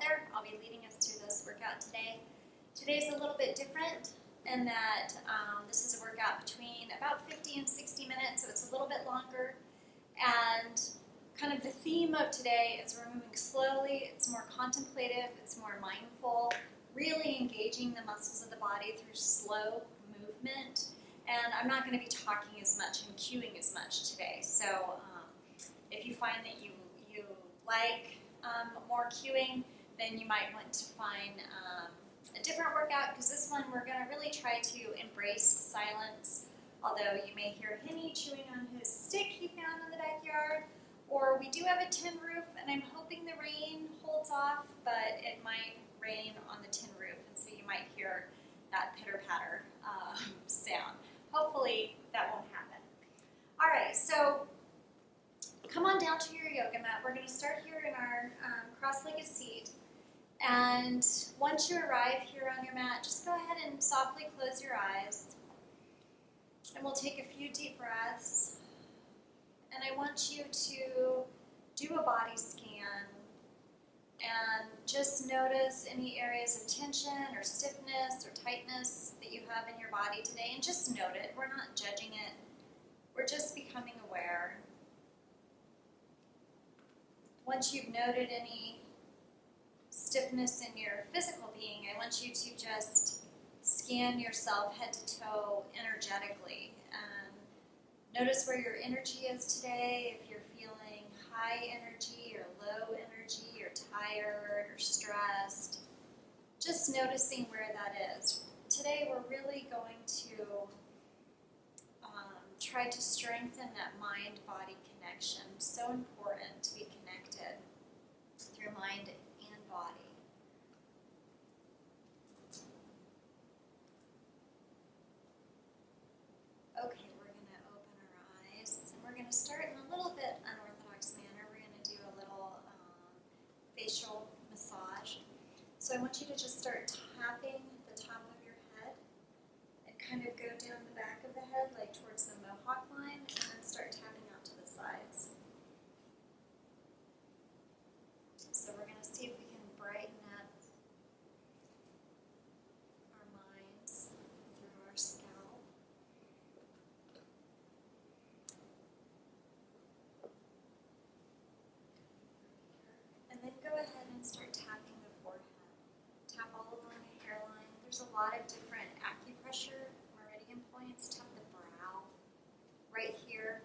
there. I'll be leading us through this workout today. Today's a little bit different in that this is a workout between about 50 and 60 minutes, so it's a little bit longer. And kind of the theme of today is we're moving slowly, it's more contemplative, it's more mindful, really engaging the muscles of the body through slow movement. And I'm not going to be talking as much and cueing as much today. So if you find that you like more cueing, then you might want to find a different workout, because this one we're going to really try to embrace silence. Although you may hear Henny chewing on his stick he found in the backyard, or we do have a tin roof, and I'm hoping the rain holds off, but it might rain on the tin roof, and so you might hear that pitter-patter sound. Hopefully that won't happen. All right, so come on down to your yoga mat. We're going to start here in our cross-legged seat. And once you arrive here on your mat, just go ahead and softly close your eyes. And we'll take a few deep breaths. And I want you to do a body scan and just notice any areas of tension or stiffness or tightness that you have in your body today. And just note it. We're not judging it. We're just becoming aware. Once you've noted any stiffness in your physical being, I want you to just scan yourself head to toe energetically. Notice where your energy is today, if you're feeling high energy or low energy or tired or stressed. Just noticing where that is. Today we're really going to try to strengthen that mind-body connection. So important to be connected through mind and body. Okay, we're going to open our eyes, and we're going to start in a little bit unorthodox manner. We're going to do a little facial massage. So I want you to just start tapping the top of your head and kind of go down the back of the head, like towards the mohawk line, and then start tapping out to the sides. So we're going to see if we can brighten up our minds through our scalp. And then go ahead and start tapping the forehead. Tap all along the hairline. There's a lot of different acupressure meridian points. Tap the brow right here.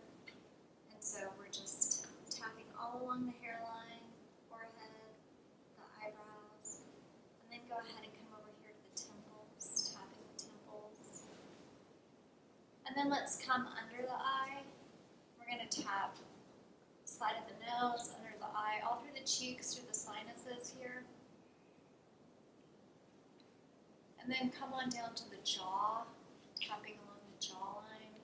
And so we're just tapping all along the hairline, forehead, the eyebrows. And then go ahead and come over here to the temples, tapping the temples. And then let's come under the eye. We're going to tap side of the nose, under the eye, all through the cheeks, through the sinuses here. And then come on down to the jaw, tapping along the jawline,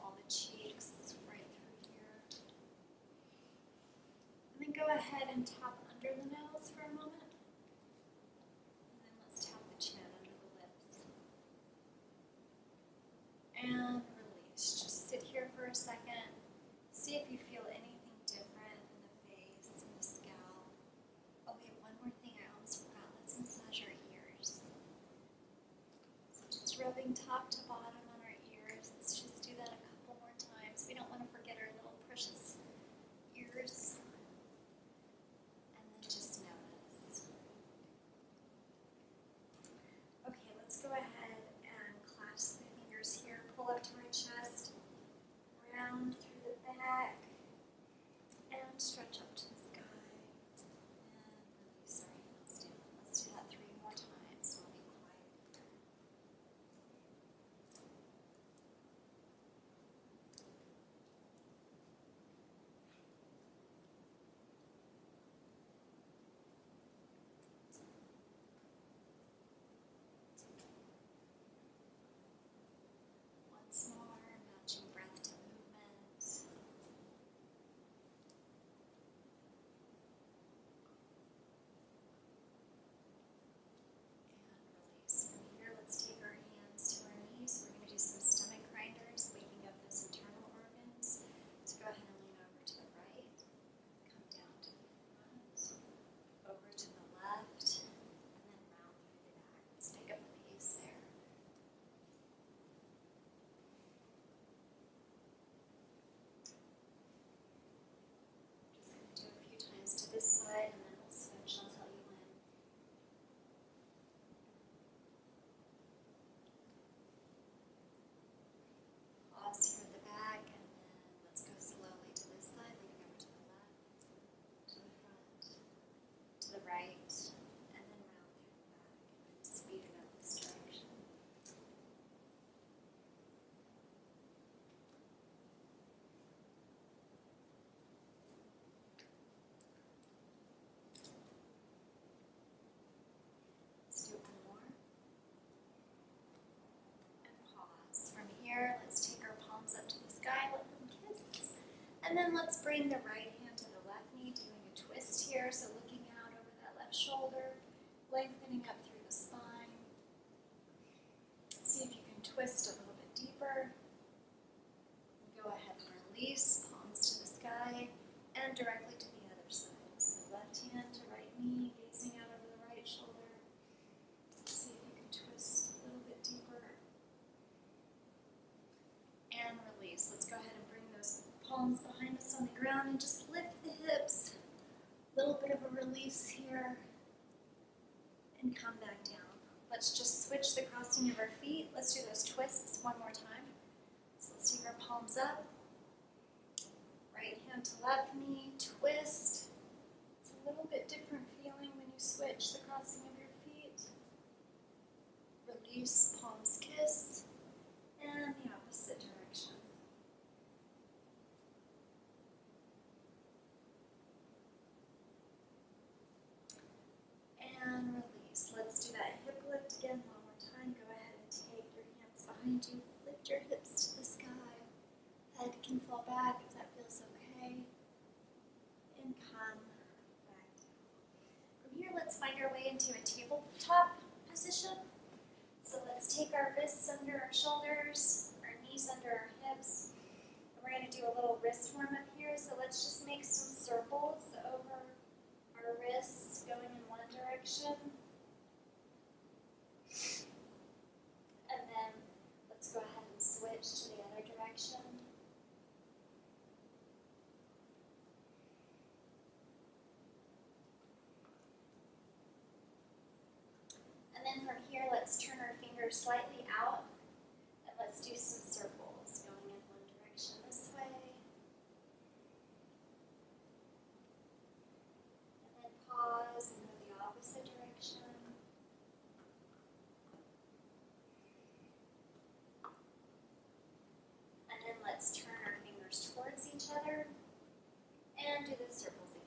all the cheeks, right through here. And then go ahead and tap under the nose for a moment. And then let's tap the chin under the lips. And release. Just sit here for a second. See if you feel anything different in the face, in the scalp. Oh wait, one more thing I almost forgot. Let's massage our ears. So just rubbing top to bottom on our ears. Let's just do that a couple more times. We don't want to forget our little precious ears. And then just notice. And then let's bring the right hand to the left knee, doing a twist here. So looking out over that left shoulder, lengthening up through the spine. See if you can twist a little bit deeper. Go ahead and release, palms to the sky, and directly to the other side. So left hand to right knee, gazing out over the right shoulder. See if you can twist a little bit deeper. And release. Let's go ahead and bring those palms behind us on the ground and just lift the hips. A little bit of a release here. And come back down. Let's just switch the crossing of our feet. Let's do those twists one more time. So let's take our palms up. Right hand to left knee, twist. It's a little bit different feeling when you switch the crossing of your feet. Release, palms kiss, and the opposite direction. And release. Let's do that hip lift again one more time. Go ahead and take your hands behind you. Lift your hips to the sky. Head can fall back if that feels okay. And come back down. From here, let's find our way into a tabletop position. So let's take our wrists under our shoulders, our knees under our hips. And we're going to do a little wrist warm up here. So let's just make some circles over our wrists going in one direction. And then let's go ahead and switch to the other direction. And then from here, let's turn our fingers slightly out and let's do some circles going in one direction this way. And then pause and go the opposite direction. And then let's turn our fingers towards each other and do the circles again.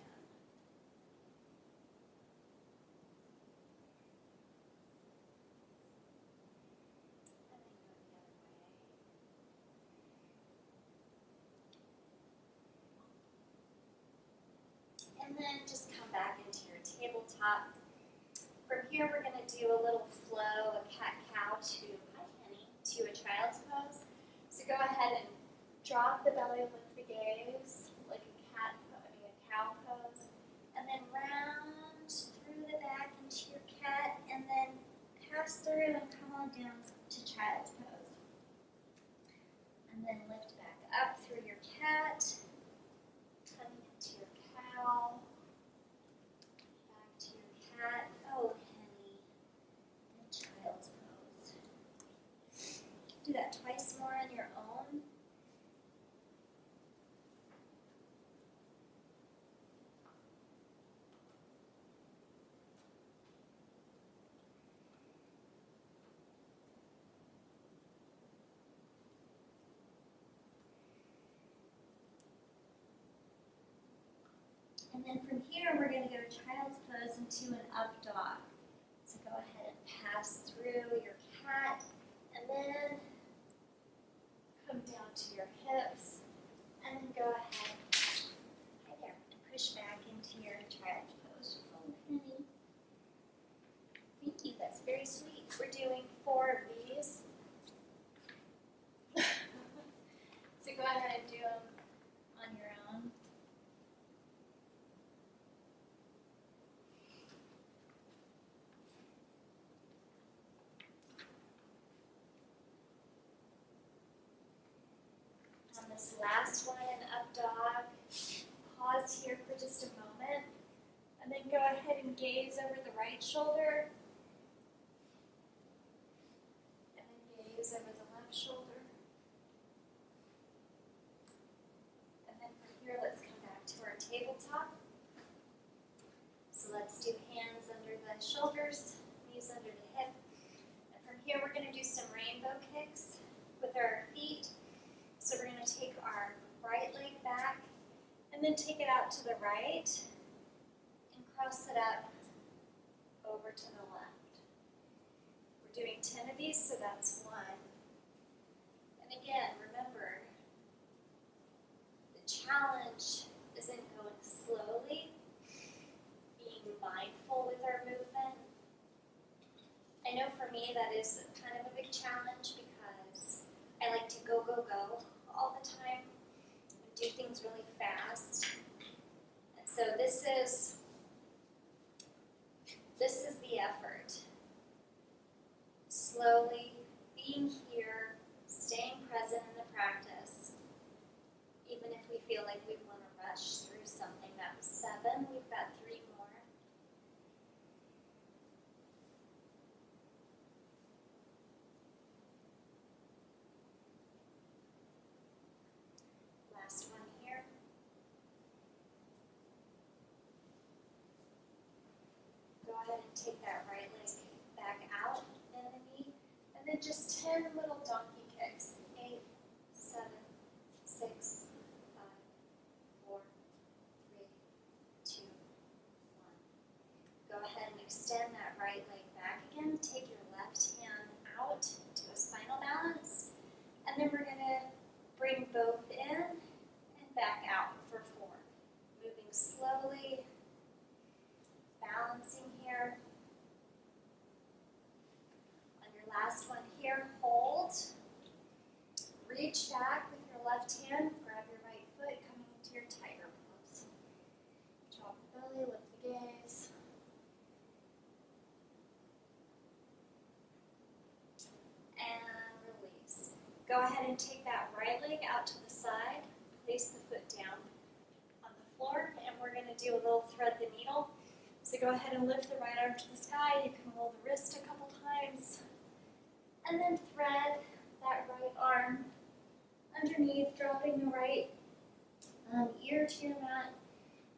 And then just come back into your tabletop. From here, we're going to do a little flow, a cat-cow to, hi Kenny, to a child's pose. So go ahead and drop the belly, lift the gaze, like a cow pose. And then round through the back into your cat, and then pass through and come on down to child's pose. And then lift back up through your cat, coming into your cow, back to your cat, oh Henny, and child's pose. Do that twice more on your own. And then from here, we're going to go child's pose into an up dog. So go ahead and pass through your cat, and then come down to your hips, and then go ahead, hi there, and push back into your child's pose. Oh, honey. Thank you, that's very sweet. We're doing 4 of these. So go ahead and do them on your own. On this last one, up dog, pause here for just a moment, and then go ahead and gaze over the right shoulder, and then gaze over the left shoulder. And then from here, let's come back to our tabletop. So let's do hands under the shoulders, knees under the hip. And from here, we're going to do some rainbow kicks with our feet. So we're going to take our right leg back and then take it out to the right and cross it up over to the left. We're doing 10 of these, so that's 1. And again, remember, the challenge isn't going slowly, being mindful with our movement. I know for me that is kind of a big challenge because I like to go, go, go all the time and do things really fast. And so this is the effort. Slowly being here, staying present in the practice, even if we feel like we want to rush through something. That was 7, we've got 3 more. Last one here. Go ahead and take that right leg back out and a knee, and then just 10 little donkey kicks. 8, 7, 6, 5, 4, 3, 2, 1. Go ahead and extend that right leg back again. Take your left hand out to a spinal balance, and then we're going to bring both in and back out for 4. Moving slowly, balancing here. On your last one here, hold. Reach back with your left hand, grab your right foot, coming into your tiger pose. Drop the belly, lift the gaze. And release. Go ahead and take that right leg out to the side. Place the foot down on the floor, and we're going to do a little thread the needle. So go ahead and lift the right arm to the sky. You can roll the wrist a couple times. And then thread that right arm underneath, dropping the right ear to your mat.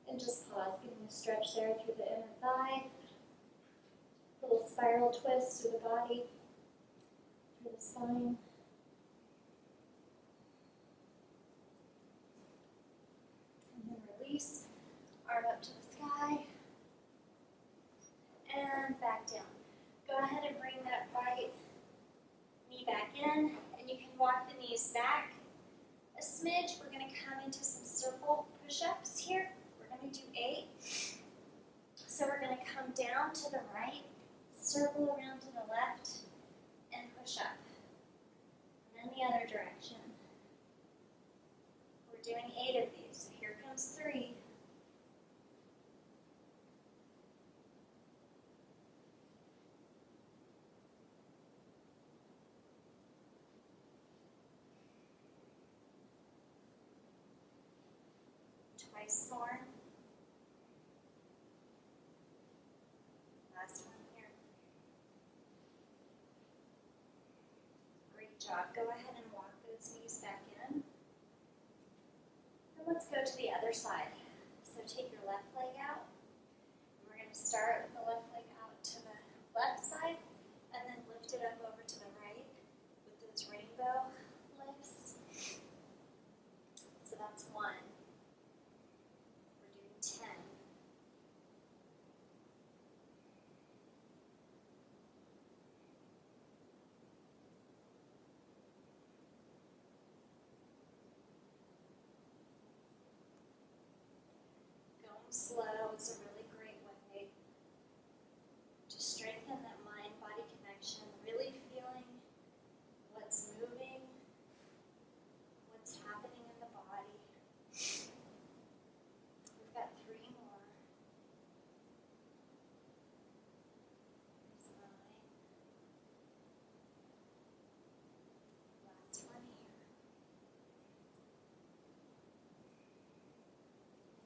And just pause, getting a stretch there through the inner thigh. Little spiral twist through the body, through the spine. And then release, arm up to the sky. And back down. Go ahead and bring that right knee back in, and you can walk the knees back a smidge. We're going to come into some circle push-ups here. We're going to do 8. So we're going to come down to the right, circle around to the left, and push up. And then the other direction. We're doing 8 of these. So here comes 3. Twice more. Last one here. Great job. Go ahead and walk those knees back in. And let's go to the other side. So take your left leg out. We're going to start with the left leg out to the left side, and then lift it up over to the right with those rainbow lifts. So that's 1. We're doing 10. Going slow is a really great way to strengthen that mind-body connection, really feeling what's moving, what's happening in the body. We've got 3 more. There's 9. Last one here.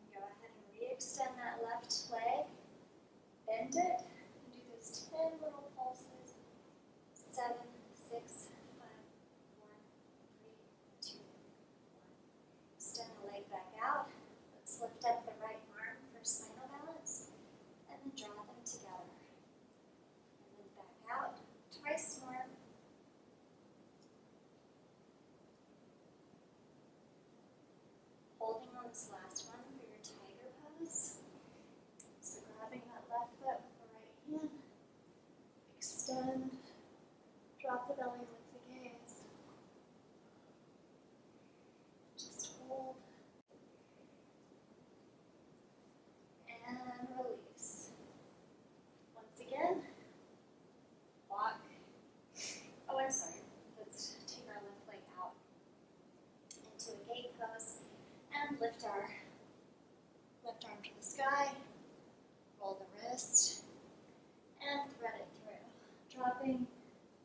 And go ahead and re-extend that left leg. Bend it. And do those 10 little pulses. 7, 6, 5, 4, 3, 2, 1. Extend the leg back out. Let's lift up the right arm for spinal balance, and then draw them together. And then back out. Twice more. Holding on this last one for your tiger pose. So grabbing that left foot with the right hand. Extend. Drop the belly, lift the gaze. Just hold. dropping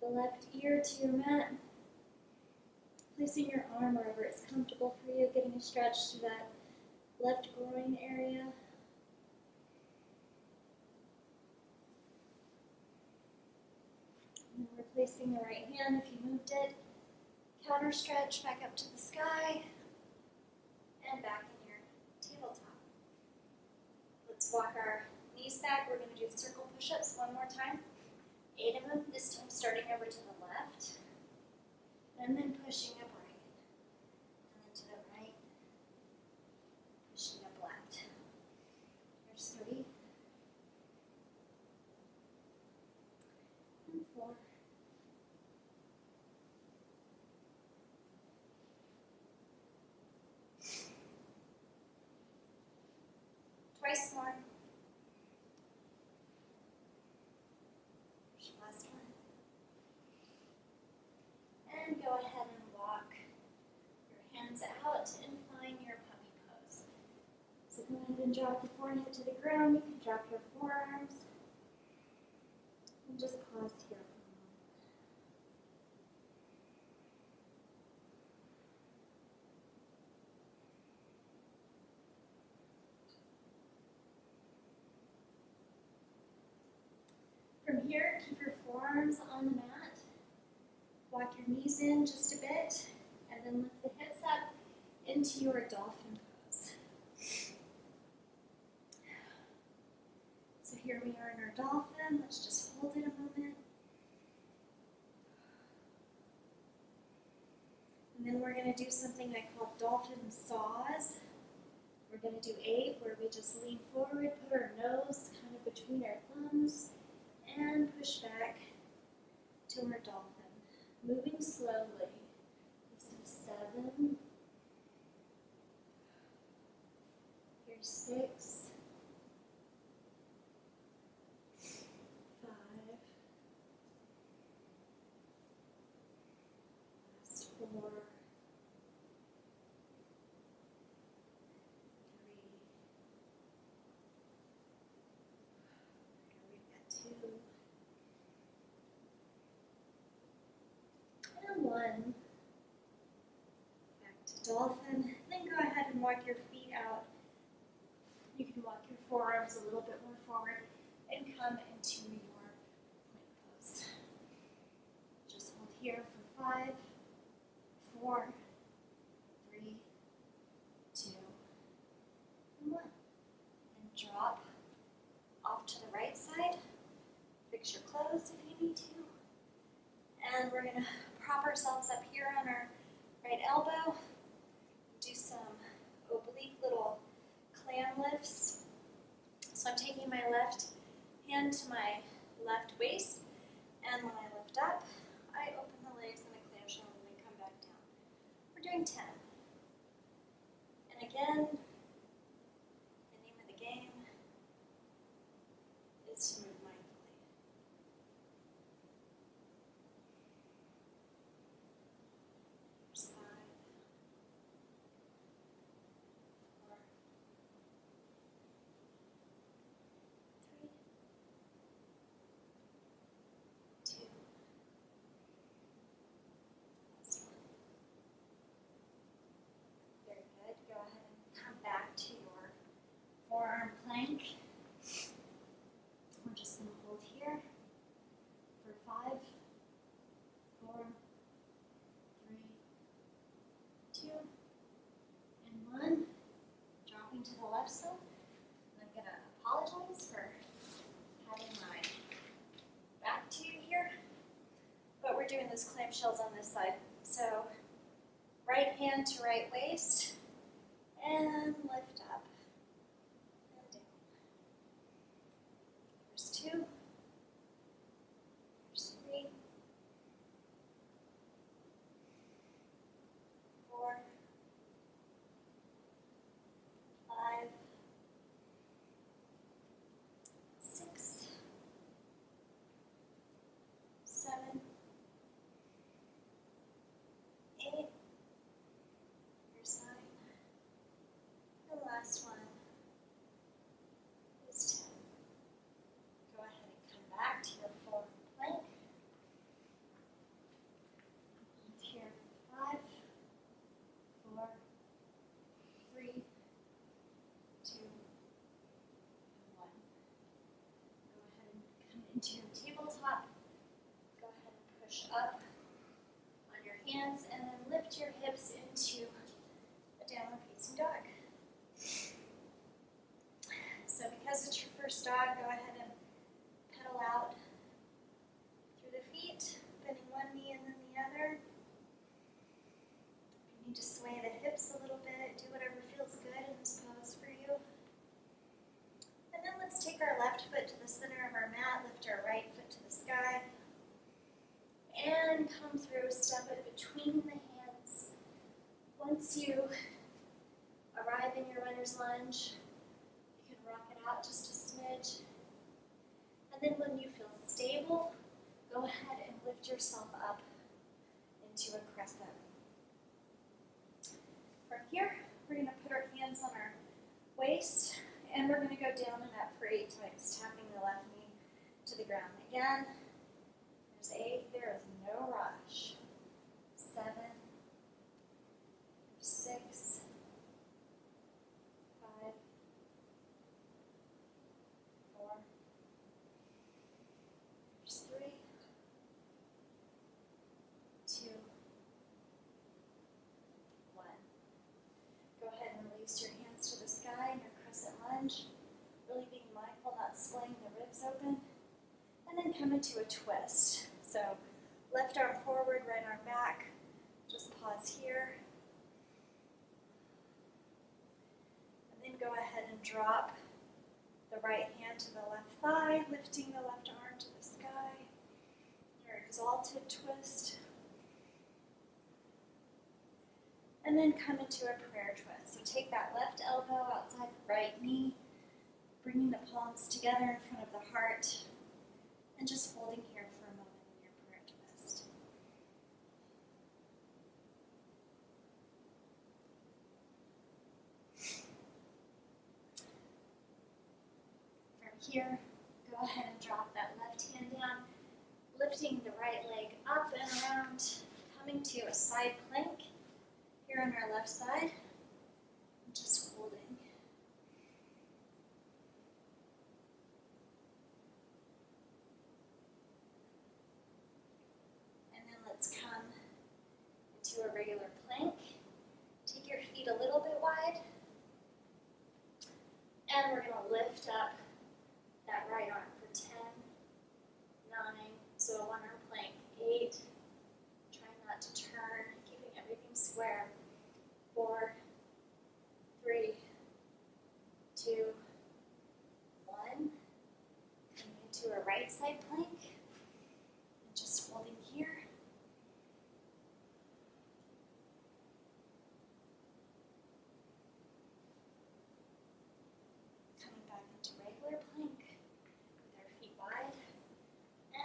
the left ear to your mat, placing your arm wherever it's comfortable for you, getting a stretch through that left groin area. And then replacing the right hand if you moved it. Counter stretch back up to the sky and back in your tabletop. Let's walk our knees back. We're going to do circle push-ups one more time. 8 of them, this time starting over to the left and then pushing up right. And then to the right, pushing up left. There's 3 and 4. Twice more. Last one. And go ahead and walk your hands out and find your puppy pose. So go ahead and drop the forehead to the ground. You can drop your forearms. And just pause here for a moment. From here, keep your forearms on the mat. Walk your knees in just a bit, and then lift the hips up into your dolphin pose. So here we are in our dolphin. Let's just hold it a moment. And then we're going to do something I call dolphin saws. We're going to do 8, where we just lean forward, put our nose kind of between our thumbs, and push back to our dolphin. Moving slowly. This is 7. Here's 6. 5. Last 4. 3. 2. And 1. Back to dolphin. Then go ahead and walk your feet out. You can walk your forearms a little bit more forward and come into your plank pose. Just hold here for 5, 4, 3, 2, and 1. And drop off to the right side. Fix your clothes if you need to. And we're going to prop ourselves up here on our right elbow. Do some oblique little clam lifts. So I'm taking my left hand to my left waist, and when I lift up, I open the legs in a clamshell and then come back down. We're doing 10. And again, the name of the game is to move mindfully. There's 5, 4, 3, 2, last 1. Very good. Go ahead and come back to your forearm plank. We're just going to hold here for 5, 4, 3, 2, and 1. Dropping to the left side. I'm going to apologize for having my back to you here, but we're doing those clamshells on this side. So right hand to right waist, and lift up and down. There's 2. There's 3. 4. 5. 6. 7. 8. Here's 9. And last one. between the hands. Once you arrive in your runner's lunge, you can rock it out just a smidge. And then when you feel stable, go ahead and lift yourself up into a crescent. From here, we're going to put our hands on our waist, and we're going to go down and up for 8 times, tapping the left knee to the ground. Again, there's 8, there is no rush. 7, 6, 5, 4, 3, 2, 1. Go ahead and release your hands to the sky in your crescent lunge, really being mindful not splaying the ribs open, and then come into a twist. So left arm forward, right arm back, just pause here, and then go ahead and drop the right hand to the left thigh, lifting the left arm to the sky, your exalted twist. And then come into a prayer twist. So take that left elbow outside the right knee, bringing the palms together in front of the heart, and just holding here for a moment in your prayer twist. From here, go ahead and drop that left hand down, lifting the right leg up and around, coming to a side plank. Here on our left side, just holding. And then let's come into a regular plank. Take your feet a little bit wide. And we're going to lift up that right arm for 10, 9, so a one arm plank, 8. Try not to turn, keeping everything square. 4, 3, 2, 1. Coming into a right side plank. And just holding here. Coming back into regular plank with our feet wide.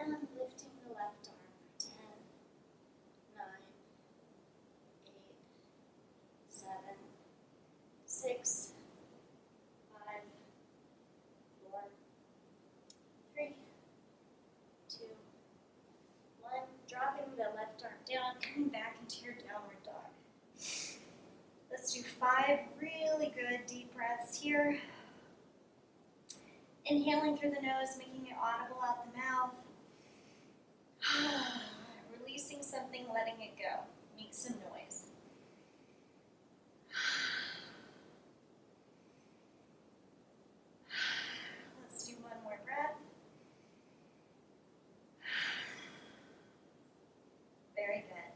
And lifting the left arm for 10, 9, 8, 7, 6, 5, 4, 3, 2, 1. Dropping the left arm down, coming back into your downward dog. Let's do 5 really good deep breaths here. Inhaling through the nose, making it audible out the mouth. Releasing something, letting it go. Make some noise. Let's do one more breath. Very good.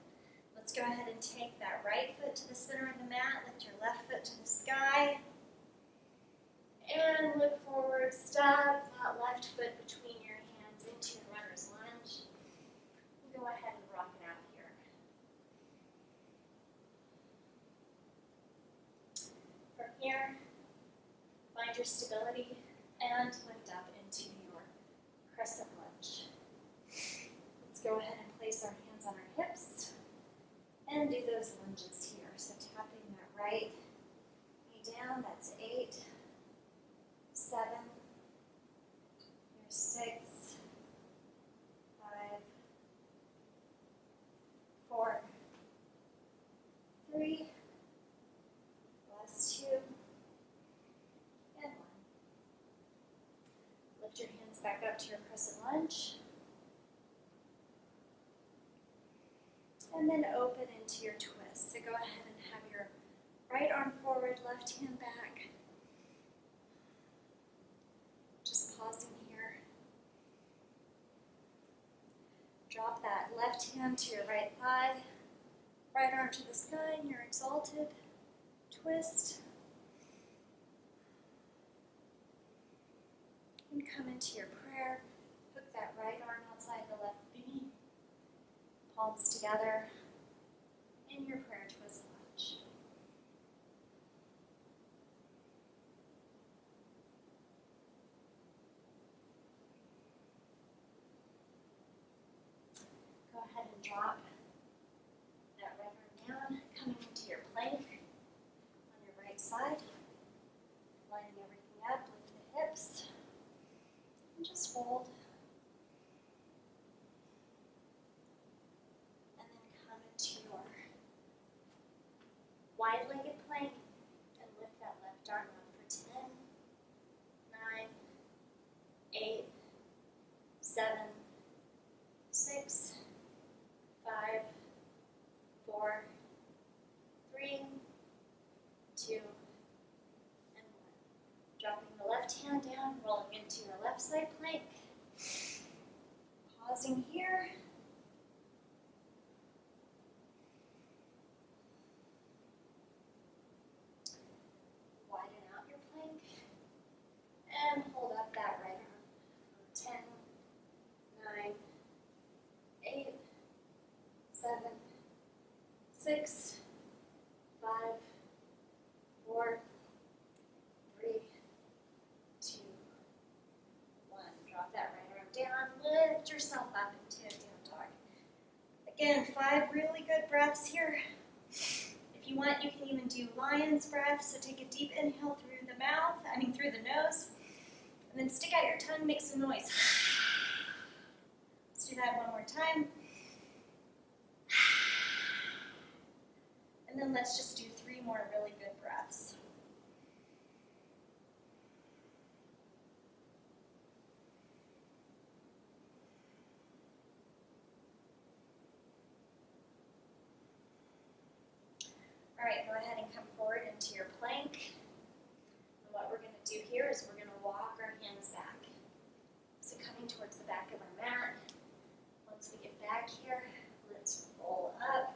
Let's go ahead and take that right foot to the center of the mat. Lift your left foot to the sky. And look forward. Step that left foot between your hands into your runner's lunge. Go ahead and rock it out here. From here, find your stability and lift up into your crescent lunge. Let's go ahead and place our hands on our hips and do those lunges here. So tapping that right knee down, that's 8, 7, here's 6, 5, 4, 3, last 2, and 1. Lift your hands back up to your crescent lunge. And then open into your twist. So go ahead and have your right arm forward, left hand back. Just pausing here. Drop that left hand to your right thigh, right arm to the sky in your exalted twist. And come into your prayer. Hook that right arm outside the left knee. Palms together. in your prayer twist lunge. Go ahead and drop that right arm down, coming into your plank on your right side. Lining everything up, lift the hips, and just fold. And then come into your wide-legged plank and lift that left arm up for 10, 9, 8, 7, 6, 5, 4, 3, 2, and 1. Dropping the left hand down, rolling into your left side plank. Pausing here. Widen out your plank. And hold up that right arm for 10, 9, 8, 7, 6, 5, 4, 3, 2, 1. Drop that right arm down. Lift yourself up into a down dog. Again, 5 really good breaths here. If you want, you can even do lion's breath. So take a deep inhale through the nose. And then stick out your tongue, make some noise. Let's do that one more time. And then let's just do 3 more really good breaths. All right, go ahead and come forward into your plank. And what we're going to do here is we're going to walk our hands back. So coming towards the back of our mat. Once we get back here, let's roll up.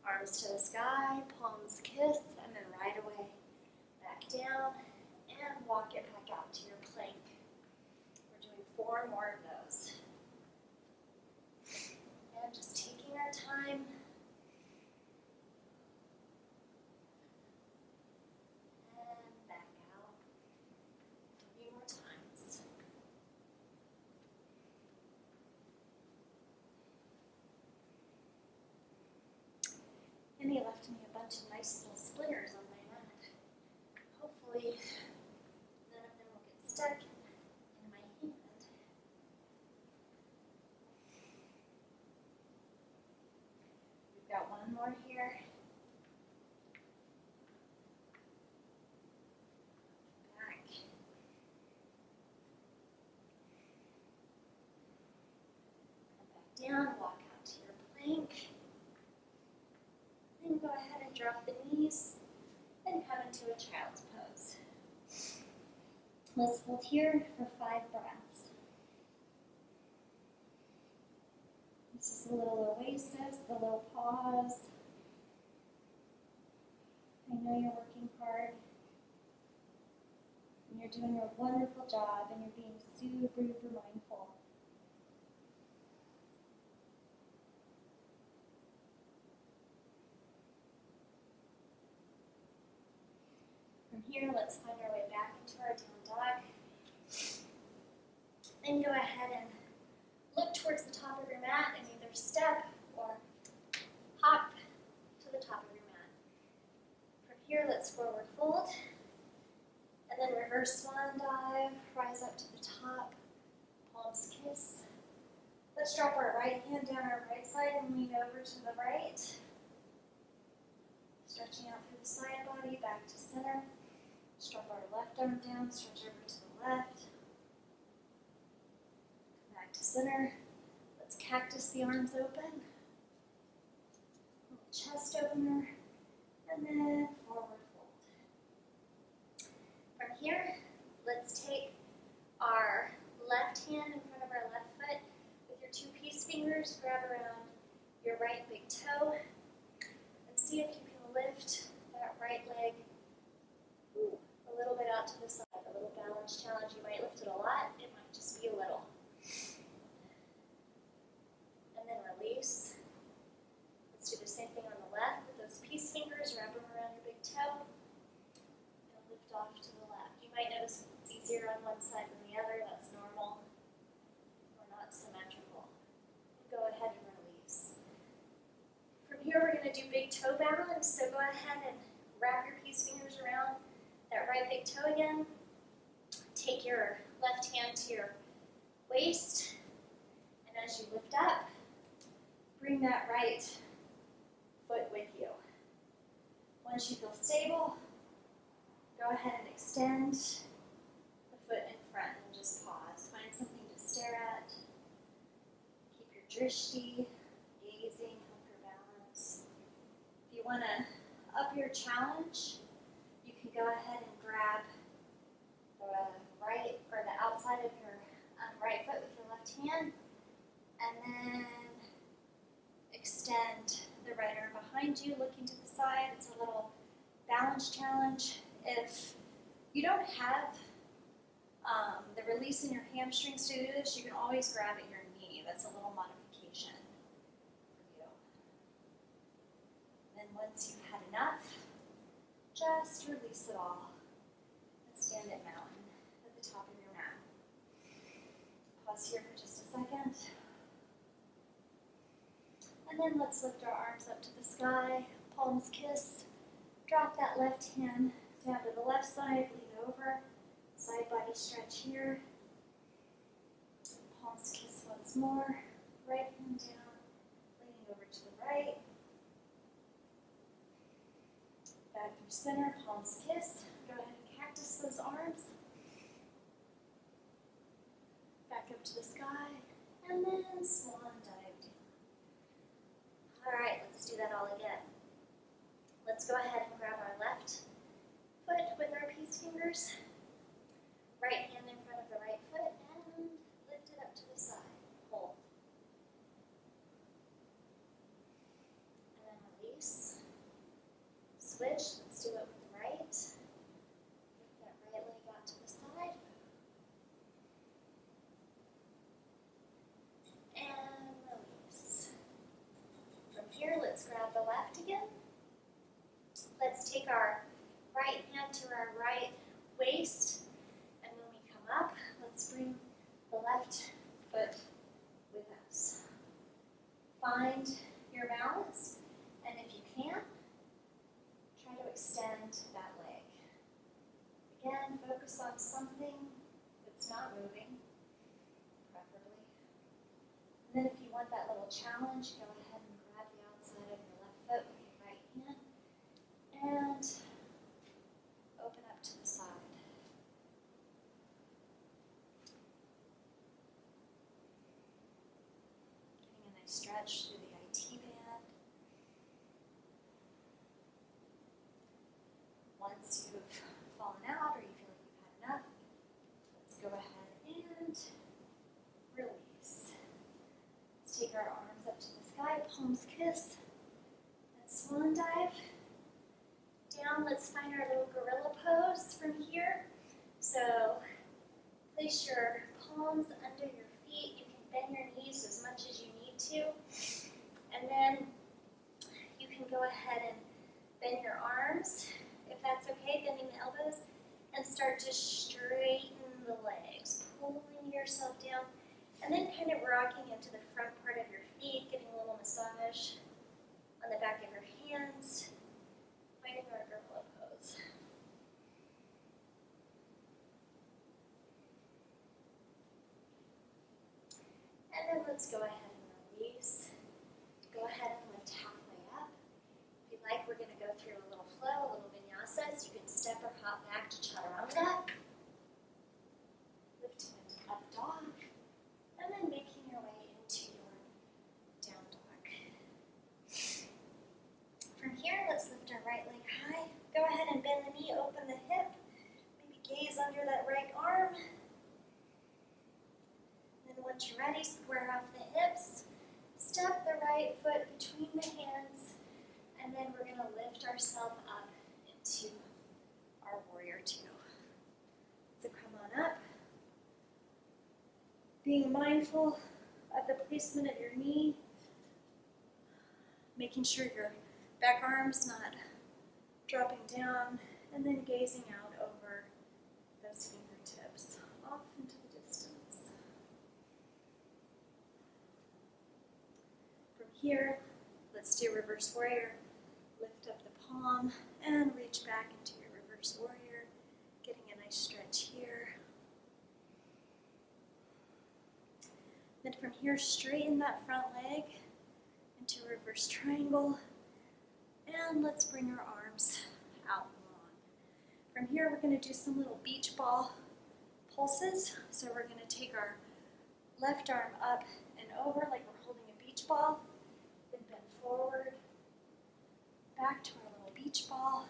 Arms to the sky, palms kiss, and then right away back down and walk it back out to your plank. We're doing 4 more of those. And just taking our time. And back out 3 more times. And he left me a bunch of nice little splinters on my mat. Hopefully, none of them will get stuck in my hand. We've got one more here. Back. Come back down, walk out to your plank. Then go ahead and drop the knees and come into a child's pose. Let's hold here for 5 breaths. This is a little oasis, a little pause. I know you're working hard and you're doing a wonderful job and you're being super mindful. From here, let's find our way back into our down dog. Then go ahead and look towards the top of your mat and either step or hop to the top of your mat. From here, let's forward fold. And then reverse swan dive, rise up to the top, palms kiss. Let's drop our right hand down our right side and lean over to the right. Stretching out through the side body, back to center. Drop our left arm down, stretch over to the left. Come back to center. Let's cactus the arms open. Little chest opener. And then forward fold. From here, let's take our left hand in front of our left foot. With your 2 peace fingers, grab around your right big toe. And see if you can lift that right leg a little bit out to the side, a little balance challenge. You might lift it a lot, it might just be a little. And then release. Let's do the same thing on the left. to do big toe balance, so go ahead and wrap your peace fingers around that right big toe again. Take your left hand to your waist, and as you lift up, bring that right foot with you. Once you feel stable, go ahead and extend the foot in front and just pause. Find something to stare at. Keep your drishti, gazing, help your balance. If you want to up your challenge, you can go ahead and grab the right or the outside of your right foot with your left hand, and then extend the right arm behind you, looking to the side. It's a little balance challenge. If you don't have the release in your hamstrings to do this, you can always grab at your knee. That's a little modification for you. Then once you've had enough, just release it all and stand at mountain at the top of your mat. Pause here for just a second. And then let's lift our arms up to the sky, palms kiss. Drop that left hand down to the left side, lean over. Side body stretch here. Palms kiss once more. Right hand down, leaning over to the right. Back through center, palms kiss. Go ahead and cactus those arms. Back up to the sky, and then swan dive down. All right, let's do that all again. Let's go ahead and grab our left foot with our peace fingers. Right hand in front of the right foot, and lift it up to the side. Hold. And then release. Switch. Let's do it with the right. Lift that right leg out to the side. And release. From here, let's grab the left again. Let's take our right hand to our right waist. And when we come up, let's bring the left foot with us. Find your balance, and if you can, try to extend that leg. Again, focus on something that's not moving, preferably. And then if you want that little challenge, go ahead and grab the outside of your left foot with your right hand and open up to the side. Getting a nice stretch through the IT band. Once you've fallen out or you feel like you've had enough, let's go ahead and release. Let's take our arms up to the sky, palms kiss, and swan dive. Down, let's find our little gorilla pose from here. So place your palms under your feet. You can bend your knees as much as you need to. And then you can go ahead and bend your arms, if that's okay, bending the elbows, and start to straighten the legs, pulling yourself down, and then kind of rocking into the front part of your feet, getting a little massage on the back of your hands. Finding our gorilla pose. And then let's go ahead and release. Go ahead and lift halfway up. If you'd like, we're going to go through a little flow, a little vinyasa. So you can step or hop back to chaturanga. Lifting into up dog. And then making your way into your down dog. From here, let's lift our right leg high. Go ahead and bend the knee, open the hip. Maybe gaze under that right arm. Then once you're ready, square off the hips. Step the right foot between the hands. And then we're going to lift ourselves up into our warrior two. So come on up. Being mindful of the placement of your knee. Making sure your back arm's not dropping down, and then gazing out over those fingertips off into the distance. From here, Let's do reverse warrior. Lift up the palm and reach back into your reverse warrior, getting a nice stretch here. Then from here, straighten that front leg into a reverse triangle. And let's bring our arms out long. From here, we're going to do some little beach ball pulses. So we're going to take our left arm up and over like we're holding a beach ball. Then bend forward, back to our little beach ball,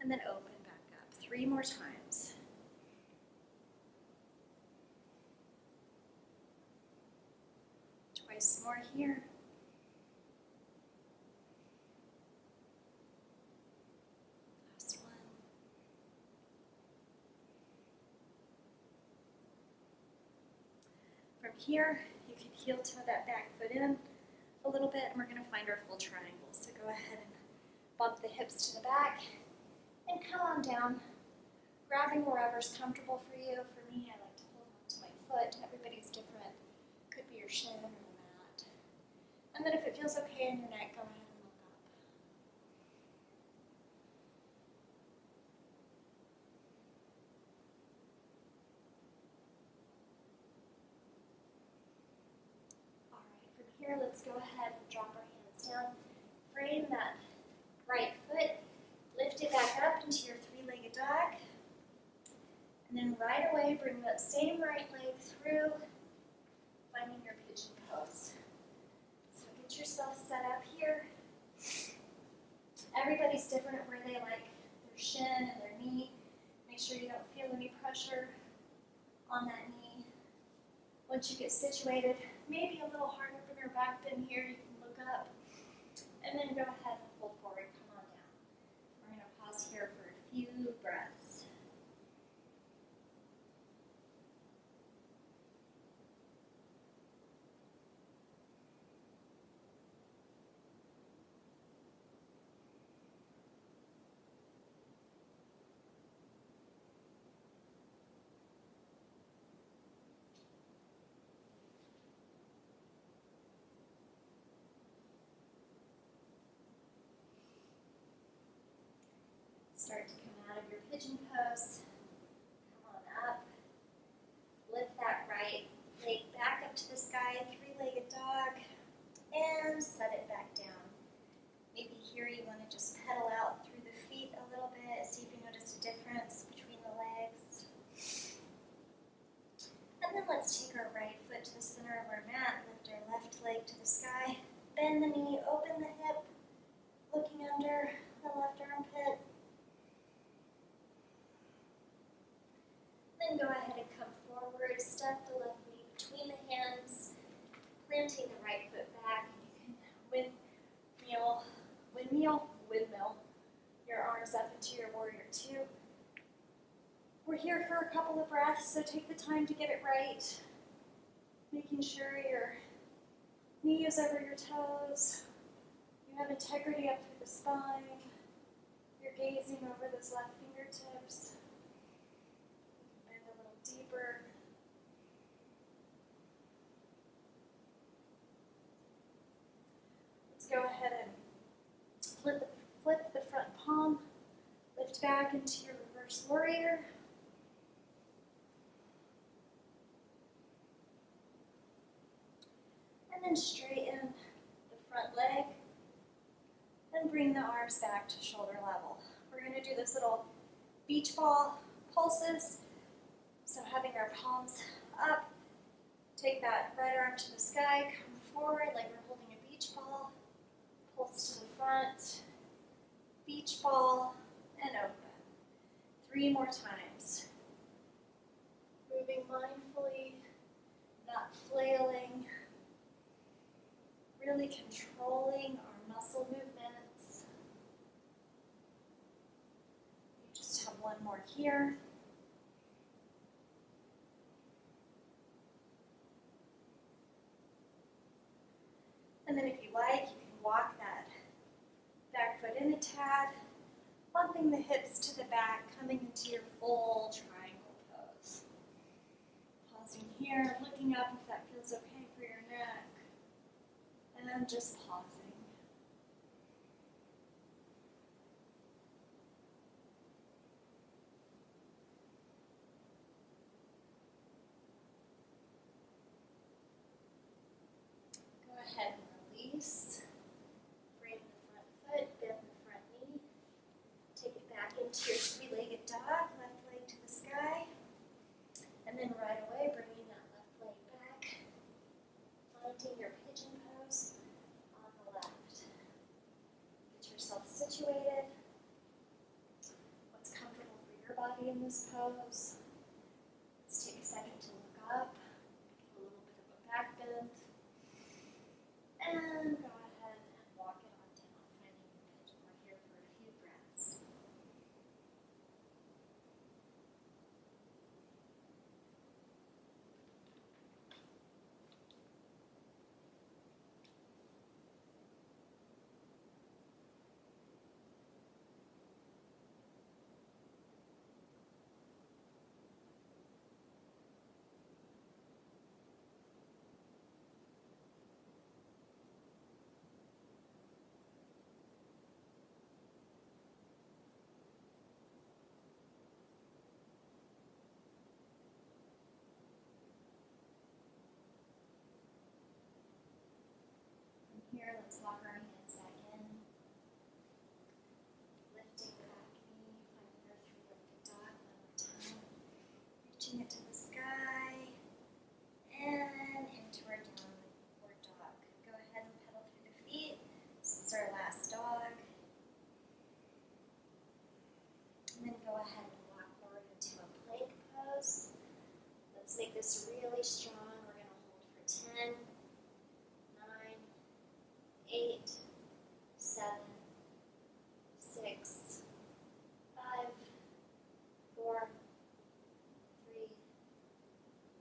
and then open back up. 3 more times. Twice more here. Last one. From here, you can heel toe that back foot in a little bit, and we're going to find our full triangle. So go ahead and bump the hips to the back and come on down, grabbing wherever's comfortable for you. For me, I like to hold on to my foot. Everybody's different. Could be your shin or your mat. And then if it feels okay in your neck, go ahead and look up. All right, from here, let's go ahead and drop our hands down. Frame that right foot, lift it back up into your 3-legged dog. And then right away, bring that same right leg through, finding your pigeon pose. So get yourself set up here. Everybody's different where they like their shin and their knee. Make sure you don't feel any pressure on that knee. Once you get situated, maybe a little hard up in your back bend here, you can look up. And then go ahead and fold forward, come on down. We're going to pause here for a few breaths. Start to come out of your pigeon pose. Come on up. Lift that right leg back up to the sky, 3-legged dog, and set it back down. Maybe here you want to just pedal out through the feet a little bit, see if you notice a difference between the legs. And then let's take our right foot to the center of our mat, lift our left leg to the sky, bend the knee, open the hip, looking under the left armpit. Then go ahead and come forward, step the left knee between the hands, planting the right foot back. You can windmill your arms up into your warrior 2. We're here for a couple of breaths, so take the time to get it right. Making sure your knee is over your toes. You have integrity up through the spine. You're gazing over those left fingertips. Bend a little deeper. Let's go ahead and flip the front palm. Lift back into your reverse warrior. And then straighten the front leg. And bring the arms back to shoulder level. We're going to do this little beach ball pulses. So having our palms up, take that right arm to the sky, come forward like we're holding a beach ball, pulse to the front, beach ball, and open. 3 more times. Moving mindfully, not flailing, really controlling our muscle movements. You just have one more here. And then if you like, you can walk that back foot in a tad, bumping the hips to the back, coming into your full triangle pose. Pausing here, looking up if that feels okay for your neck. And then just pausing. attempting your Pigeon Pose on the left. Get yourself situated. What's comfortable for your body in this pose? Let's take a second to look up, a little bit of a back bend, and go ahead and walk it on down, finding your pigeon. We're here for a few breaths. Here, let's walk our hands back in. Lifting the back knee, finding our three-legged dog one more time. Reaching it to the sky. And into our downward dog. Go ahead and pedal through the feet. This is our last dog. And then go ahead and walk forward into a plank pose. Let's make this really strong. We're going to hold for 10. 8, 7, 6, 5, 4, 3,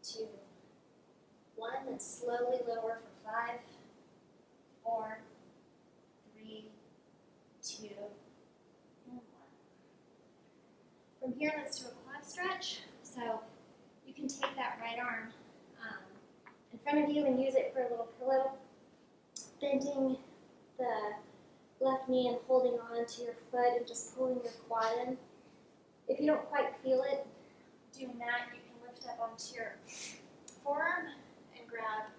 2, 1. And slowly lower for 5, 4, 3, 2, and 1. From here, let's do a quad stretch. So you can take that right arm in front of you and use it for a little pillow. Bending the left knee and holding on to your foot and just pulling your quad in. If you don't quite feel it doing that, you can lift up onto your forearm and grab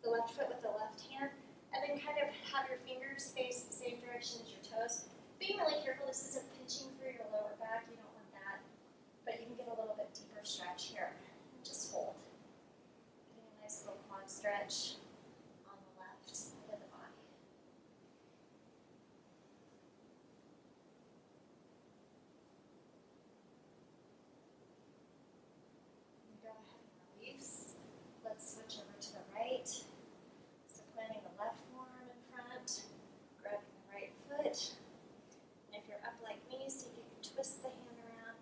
the left foot with the left hand, and then kind of have your fingers face the same direction as your toes. Being really careful, this isn't pinching through your lower back, you don't want that, but you can get a little bit deeper stretch here. Just hold. Getting a nice little quad stretch. Let's switch over to the right. So planting the left forearm in front, grabbing the right foot. And if you're up like me, see if you can twist the hand around,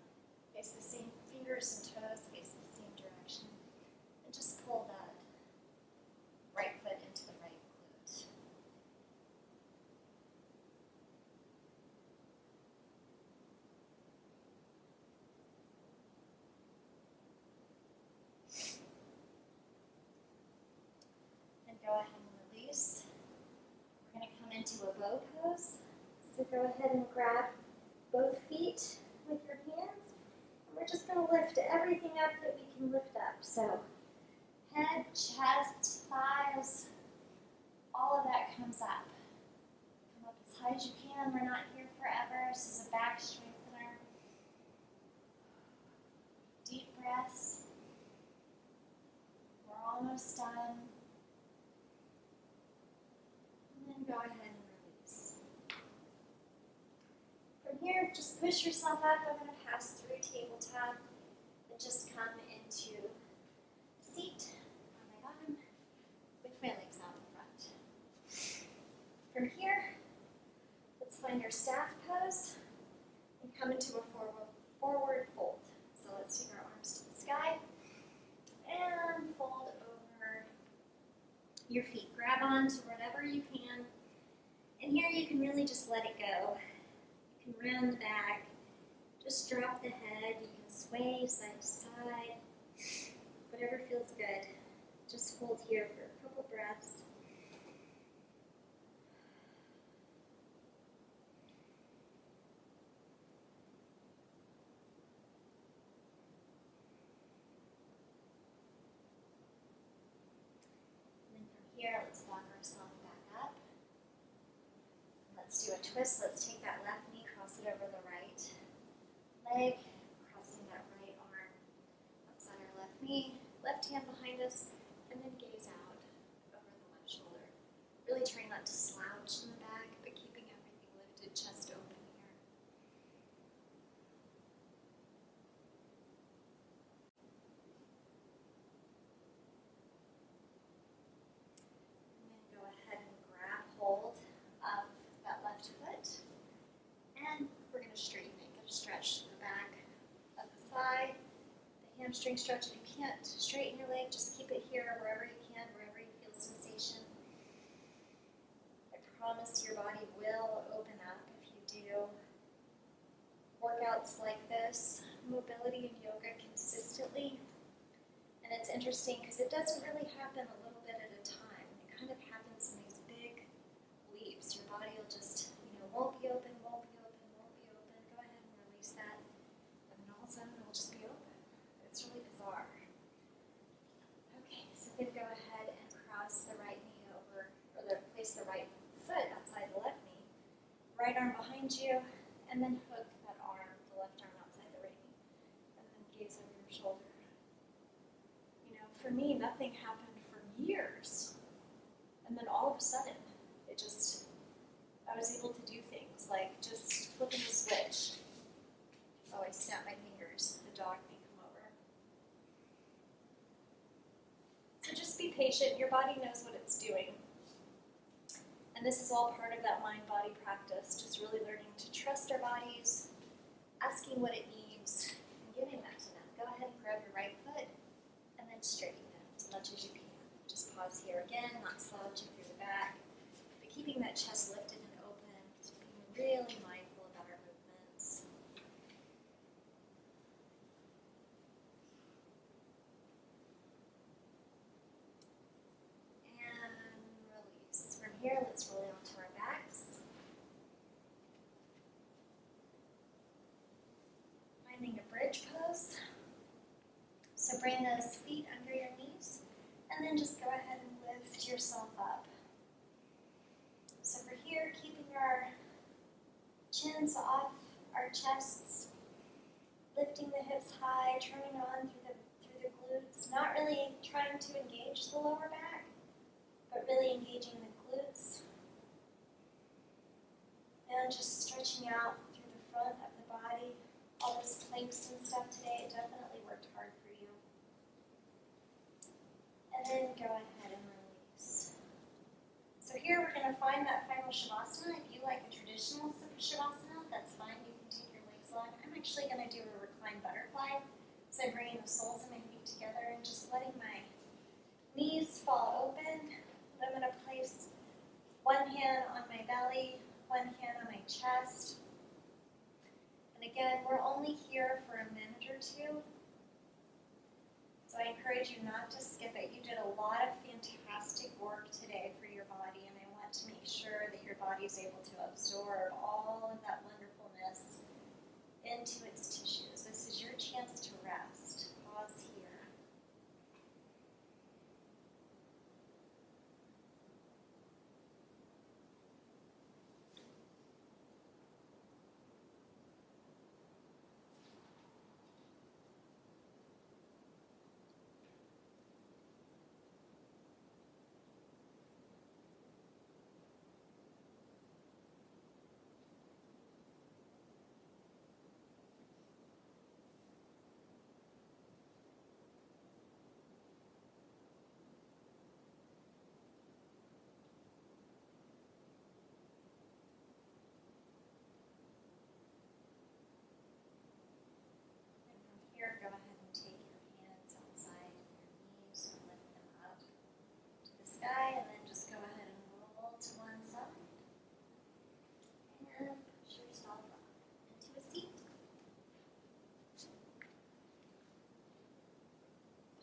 face the same fingers and toes, face the same direction. And just pull that right foot into the right glute. Go ahead and release. We're going to come into a bow pose. So go ahead and grab both feet with your hands. And we're just going to lift everything up that we can lift up. So head, chest, thighs, all of that comes up. Come up as high as you can. We're not here forever. This is a back strengthener. Deep breaths. We're almost done. Go ahead and release. From here, just push yourself up. I'm going to pass through tabletop and just come into a seat on my bottom with my legs out in front. From here, let's find your staff pose and come into a forward fold. So let's take our arms to the sky and fold over your feet. Grab on to whatever you can. And here you can really just let it go. You can round the back, just drop the head, you can sway side to side, whatever feels good. Just hold here for a couple breaths. And then from here, let's walk ourselves back up. Let's do a twist. Let's take that left knee, cross it over the right leg, crossing that right arm outside our left knee, left hand behind us, and then hamstring stretch. If you can't straighten your leg, just keep it here wherever you can, wherever you feel sensation. I promise your body will open up if you do workouts like this, mobility and yoga consistently. And it's interesting because it doesn't really happen a little bit at a time. It kind of happens in these big leaps. Your body will just, won't be open, won't be open, won't be open. Go ahead and release that. And then all of a sudden it will just be open. It's really bizarre. Okay, so then go ahead and cross the right knee over, or place the right foot outside the left knee. Right arm behind you, and then hook that arm, the left arm outside the right knee. And then gaze over your shoulder. For me, nothing happened for years. And then all of a sudden, I was able to do things like just flipping the switch. Oh, I snapped my fingers. The dog may come over. So just be patient. Your body knows what it's doing. And this is all part of that mind-body practice, just really learning to trust our bodies, asking what it needs, and giving that to them. Go ahead and grab your right foot, and then straighten it as much as you can. Just pause here again, not slouching through the back, but keeping that chest lifted and open, just being really mindful about our movements. And release. From here, let's roll onto our backs. Finding a bridge pose. So bring those feet under your knees, and then just go ahead and lift yourself up. So for here, keeping our chins off our chests, lifting the hips high, turning on through the glutes, not really trying to engage the lower back, but really engaging the glutes. And just stretching out through the front of the body. All those planks and stuff today, it definitely worked hard for you. And then go ahead and release. So here we're going to find that final Shavasana. If you like a traditional Shavasana, that's fine. You can take your legs long. I'm actually going to do a Recline Butterfly. So I'm bringing the soles of my feet together and just letting my knees fall open. I'm going to place one hand on my belly, one hand on my chest. And again, we're only here for a minute or two. So I encourage you not to skip it. You did a lot of fantastic work today for your body, and I want to make sure that your body is able to absorb all of that wonderfulness into its tissues. This is your chance to rest. Pause here. Here, go ahead and take your hands outside your knees and lift them up to the sky, and then just go ahead and roll to one side. And push yourself up into a seat.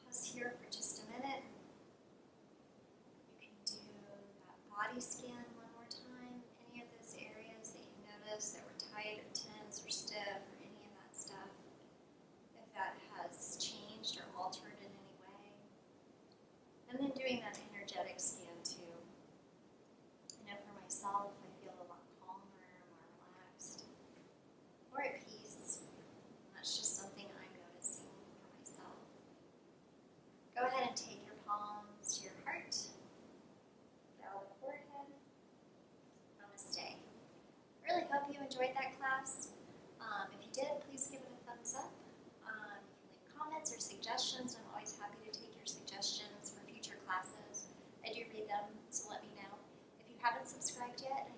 Pause here for just a minute. You can do that body scan one more time. Any of those areas that you notice that were tight or tense or stiff or any of that stuff, if that has changed or altered in any way. And then doing that energetic scan too. I know for myself, I feel a lot calmer, more relaxed, more at peace. And that's just something I'm noticing for myself. Go ahead and take your palms to your heart, bow the forehead. Namaste. Really hope you enjoyed that class. If you did, please give it a thumbs up. You can leave comments or suggestions. I'm always happy to take your suggestions for future classes. I do read them, so let me know. If you haven't subscribed yet, I